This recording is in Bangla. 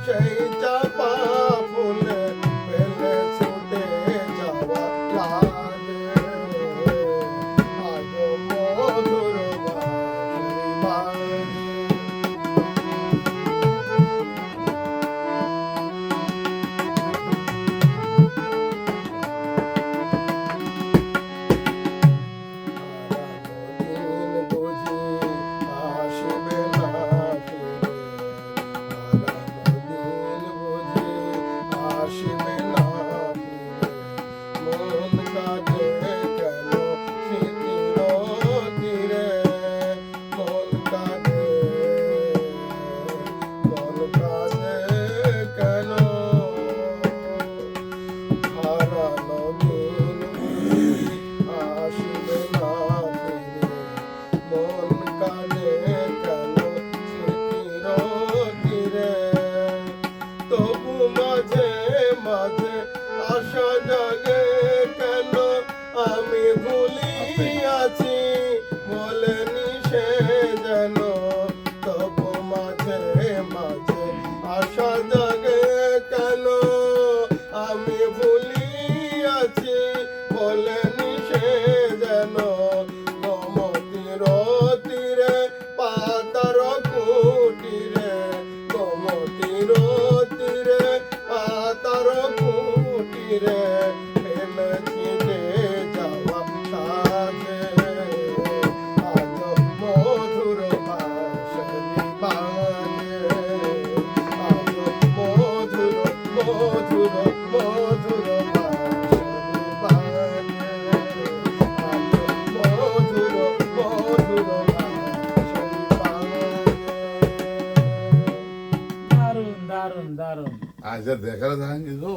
সেই চাপা ফুলে পেলে ছুটে যাওয়া লাগে আজো মধুর বাঁশি আসিবে না ফিরে মন কাঁদে কেন স্মৃতির তীরে মন কাঁদে কেন হারানো দিন বুঝি আসিবে না ফিরে মন কাঁদে কেন স্মৃতির তীরে তবু মাঝে মাঝে আশা জাগে কেন আমি ভুলিয়াছি বলেনি সে যেন তবু মাঝে মাঝে আশা জাগে কেন আমি ভুলিয়াছি বলেনি সে যেন গোমতীর তীরে পাতার কুটিরে গোমতীর তীরে পাতার কুটিরে ফেলেছি যে যাওয়া সাজে আজ মধুর বাঁশি বাজে আজ মধুর মধুর মধুর বাঁশি বাজে আজ মধুর মধুর বাঁশি বাজে দারুণ দারুণ দারুণ आज देखायला सांगितलं